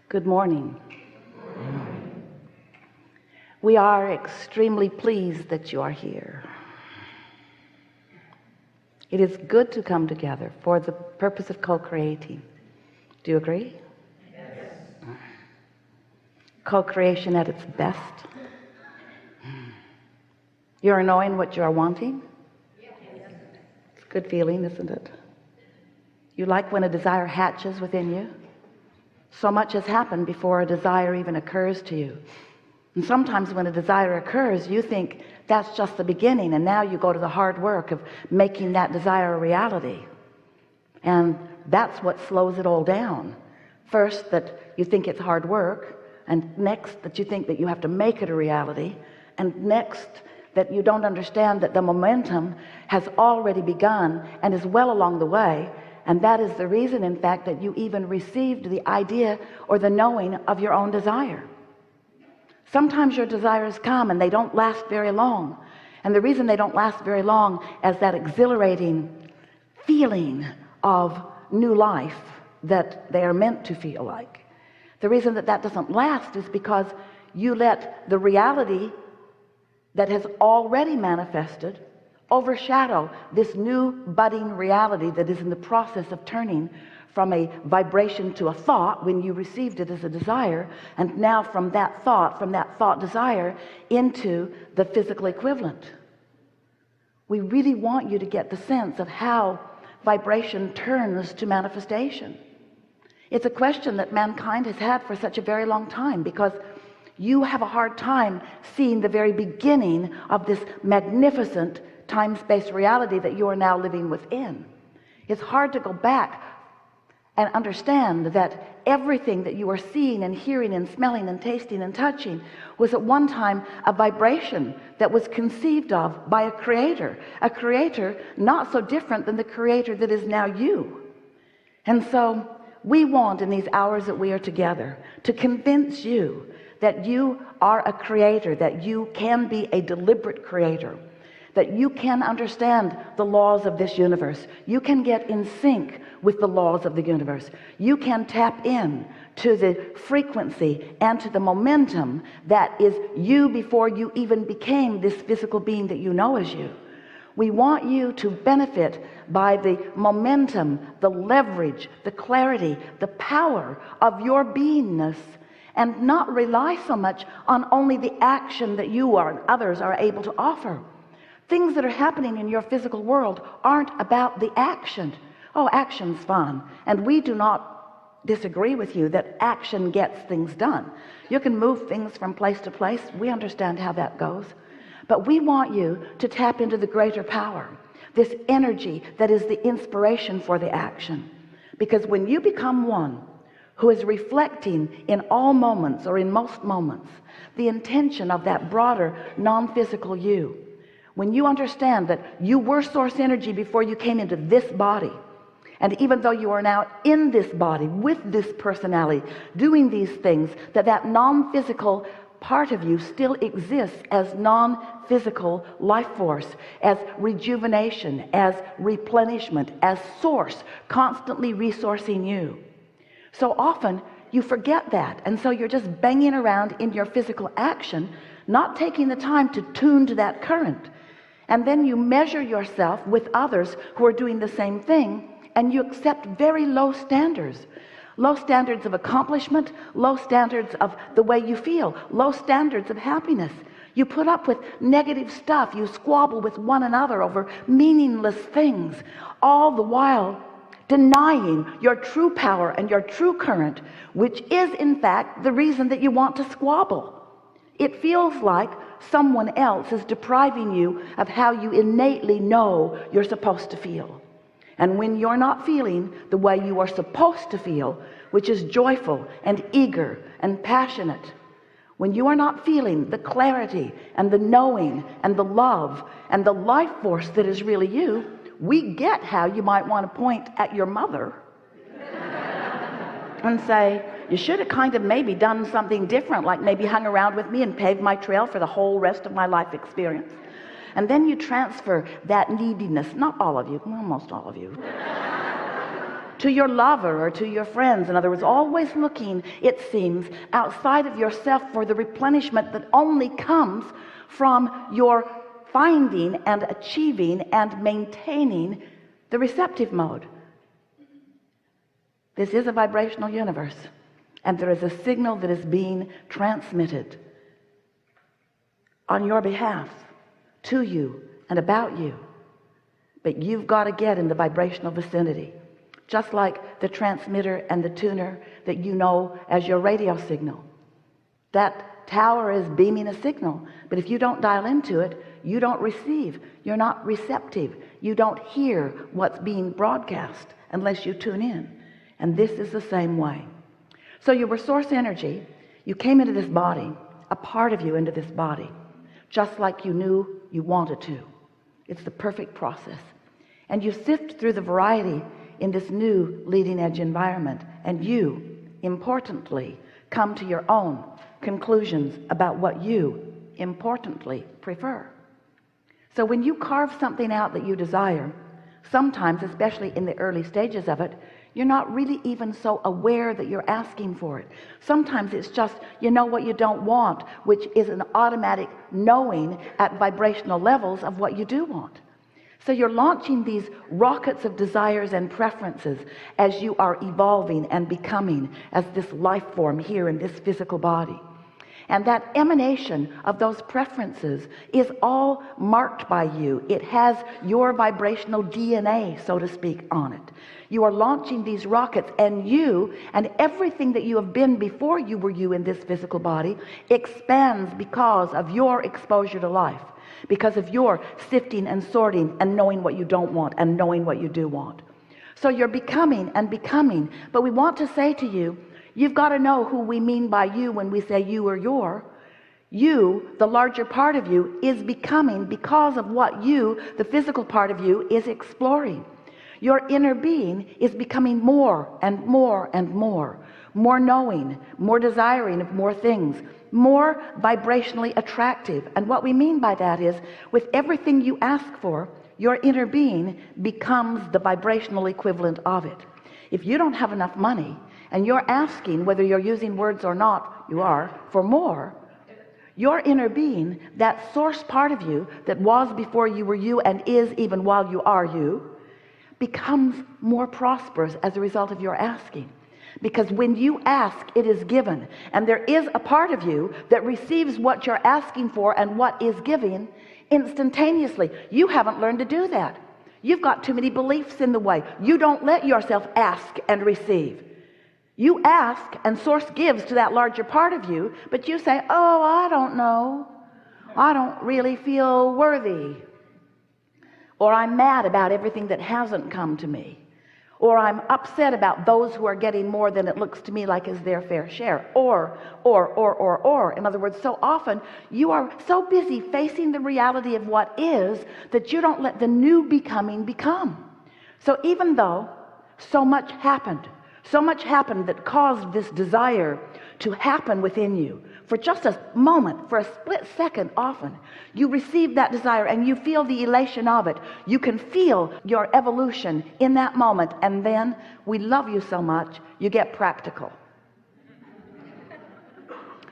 Good morning. We are extremely pleased that you are here. It is good to come together for the purpose of co-creating. Do you agree? Yes. Co-creation at its best. You are knowing what you are wanting? Yes. It's a good feeling, isn't it? You like when a desire hatches within you? So much has happened before a desire even occurs to you. And sometimes when a desire occurs, you think that's just the beginning, and now you go to the hard work of making that desire a reality. And that's what slows it all down. First, that you think it's hard work, and next, that you think that you have to make it a reality, and next, that you don't understand that the momentum has already begun and is well along the way. And that is the reason, in fact, that you even received the idea or the knowing of your own desire. Sometimes your desires come and they don't last very long. And the reason they don't last very long is that exhilarating feeling of new life that they are meant to feel like. The reason that that doesn't last is because you let the reality that has already manifested overshadow this new budding reality that is in the process of turning from a vibration to a thought when you received it as a desire, and now from that thought desire into the physical equivalent. We really want you to get the sense of how vibration turns to manifestation. It's a question that mankind has had for such a very long time, because you have a hard time seeing the very beginning of this magnificent time-space reality that you are now living within. It's hard to go back and understand that everything that you are seeing and hearing and smelling and tasting and touching was at one time a vibration that was conceived of by a creator not so different than the creator that is now you. And so we want, in these hours that we are together, to convince you that you are a creator, that you can be a deliberate creator, that you can understand the laws of this universe. You can get in sync with the laws of the universe. You can tap in to the frequency and to the momentum that is you before you even became this physical being that you know as you. We want you to benefit by the momentum, the leverage, the clarity, the power of your beingness, and not rely so much on only the action that you or and others are able to offer. Things that are happening in your physical world aren't about the action. Oh, action's fun. And we do not disagree with you that action gets things done. You can move things from place to place. We understand how that goes. But we want you to tap into the greater power, this energy that is the inspiration for the action. Because when you become one who is reflecting in all moments, or in most moments, the intention of that broader non-physical you, when you understand that you were source energy before you came into this body, and even though you are now in this body with this personality doing these things, that non-physical part of you still exists as non-physical life force, as rejuvenation, as replenishment, as source, constantly resourcing you. So often you forget that, and so you're just banging around in your physical action, not taking the time to tune to that current. And then you measure yourself with others who are doing the same thing, and you accept very low standards of accomplishment, low standards of the way you feel, low standards of happiness. You put up with negative stuff. You squabble with one another over meaningless things, all the while denying your true power and your true current, which is in fact the reason that you want to squabble. It feels like someone else is depriving you of how you innately know you're supposed to feel. And when you're not feeling the way you are supposed to feel, which is joyful and eager and passionate, when you are not feeling the clarity and the knowing and the love and the life force that is really you, we get how you might want to point at your mother and say, you should have kind of maybe done something different, like maybe hung around with me and paved my trail for the whole rest of my life experience. And then you transfer that neediness, not all of you, well, most all of you, to your lover or to your friends. In other words, always looking, it seems, outside of yourself for the replenishment that only comes from your finding and achieving and maintaining the receptive mode. This is a vibrational universe, and there is a signal that is being transmitted on your behalf to you and about you, but you've got to get in the vibrational vicinity, just like the transmitter and the tuner that you know as your radio signal. That tower is beaming a signal, but if you don't dial into it, you don't receive. You're not receptive. You don't hear what's being broadcast unless you tune in. And this is the same way. So you were source energy. You came into this body, a part of you into this body, just like you knew you wanted to. It's the perfect process. And you sift through the variety in this new leading edge environment, and you, importantly, come to your own conclusions about what you, importantly, prefer. So when you carve something out that you desire, sometimes, especially in the early stages of it, you're not really even so aware that you're asking for it. Sometimes it's just, you know what you don't want, which is an automatic knowing at vibrational levels of what you do want. So you're launching these rockets of desires and preferences as you are evolving and becoming as this life form here in this physical body. And that emanation of those preferences is all marked by you. It has your vibrational DNA, so to speak, on it. You are launching these rockets, and you and everything that you have been before you were you in this physical body expands because of your exposure to life, because of your sifting and sorting and knowing what you don't want and knowing what you do want. So you're becoming and becoming, but we want to say to you, you've got to know who we mean by you when we say you or your. You, the larger part of you, is becoming because of what you, the physical part of you, is exploring. Your inner being is becoming more and more and more knowing, more desiring of more things, more vibrationally attractive. And what we mean by that is, with everything you ask for, your inner being becomes the vibrational equivalent of it. If you don't have enough money, and you're asking, whether you're using words or not, you are, for more, your inner being, that source part of you that was before you were you and is even while you are you, becomes more prosperous as a result of your asking. Because when you ask, it is given. And there is a part of you that receives what you're asking for and what is given instantaneously. You haven't learned to do that. You've got too many beliefs in the way. You don't let yourself ask and receive. You ask and source gives to that larger part of you, but you say, oh, I don't know. I don't really feel worthy. Or I'm mad about everything that hasn't come to me. Or I'm upset about those who are getting more than it looks to me like is their fair share. Or. In other words, so often you are so busy facing the reality of what is that you don't let the new becoming become. So even though so much happened that caused this desire to happen within you, for just a moment, for a split second, often you receive that desire and you feel the elation of it. You can feel your evolution in that moment, and then we love you so much you get practical.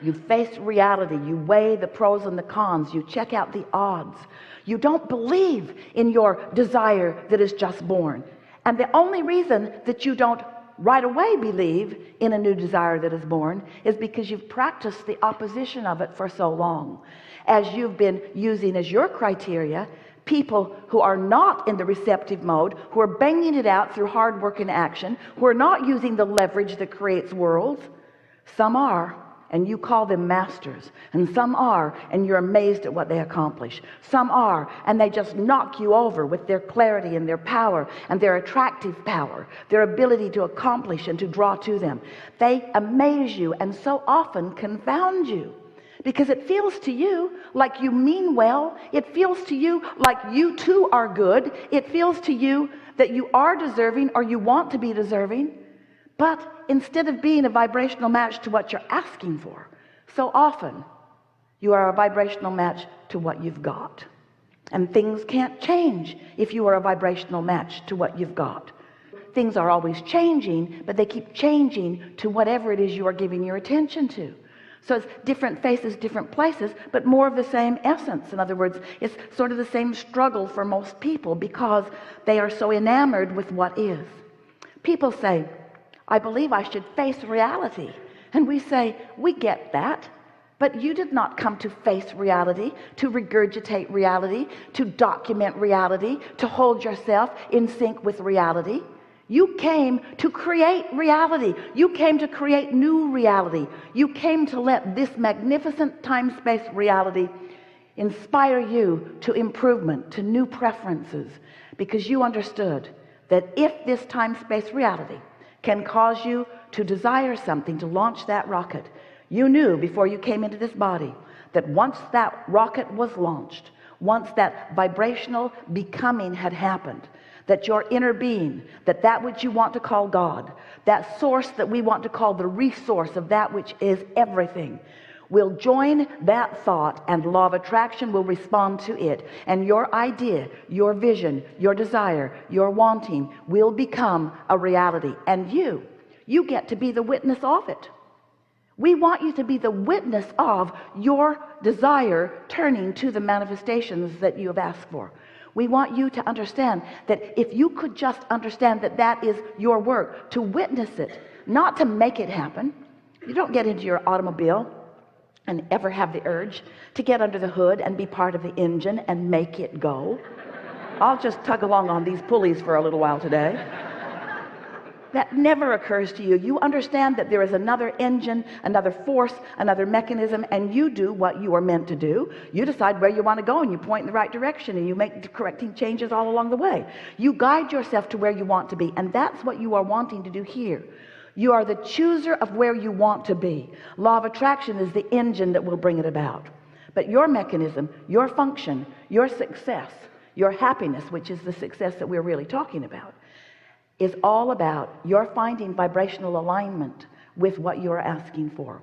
You face reality. You weigh the pros and the cons. You check out the odds. You don't believe in your desire that is just born, and the only reason that you don't right away believe in a new desire that is born is because you've practiced the opposition of it for so long, as you've been using as your criteria people who are not in the receptive mode, who are banging it out through hard work and action, who are not using the leverage that creates worlds. Some are, and you call them masters, and some are, and you're amazed at what they accomplish. Some are, and they just knock you over with their clarity and their power and their attractive power, their ability to accomplish and to draw to them. They amaze you and so often confound you, because it feels to you like you mean well. It feels to you like you too are good. It feels to you that you are deserving, or you want to be deserving. But instead of being a vibrational match to what you're asking for, so often you are a vibrational match to what you've got. And things can't change if you are a vibrational match to what you've got. things are always changing, but they keep changing to whatever it is you are giving your attention to. So it's different faces, different places, but more of the same essence. In other words, it's sort of the same struggle for most people because they are so enamored with what is. People say, I believe I should face reality. And we say, we get that. But you did not come to face reality, to regurgitate reality, to document reality, to hold yourself in sync with reality. You came to create reality. You came to create new reality. You came to let this magnificent time-space reality inspire you to improvement, to new preferences, because you understood that if this time-space reality can cause you to desire something, to launch that rocket, you knew before you came into this body that once that rocket was launched, once that vibrational becoming had happened, that your inner being, that which you want to call God, that source that we want to call the resource of that which is everything, will join that thought, and law of attraction will respond to it, and your idea, your vision, your desire, your wanting will become a reality, and you get to be the witness of it. We want you to be the witness of your desire turning to the manifestations that you have asked for. We want you to understand that if you could just understand that that is your work, to witness it, not to make it happen. You don't get into your automobile and ever have the urge to get under the hood and be part of the engine and make it go. I'll just tug along on these pulleys for a little while today. That never occurs to you. You understand that there is another engine, another force, another mechanism, and you do what you are meant to do. You decide where you want to go, and you point in the right direction, and you make the correcting changes all along the way. You guide yourself to where you want to be, and that's what you are wanting to do here. You are the chooser of where you want to be. Law of attraction is the engine that will bring it about. But your mechanism, your function, your success, your happiness, which is the success that we're really talking about, is all about your finding vibrational alignment with what you're asking for.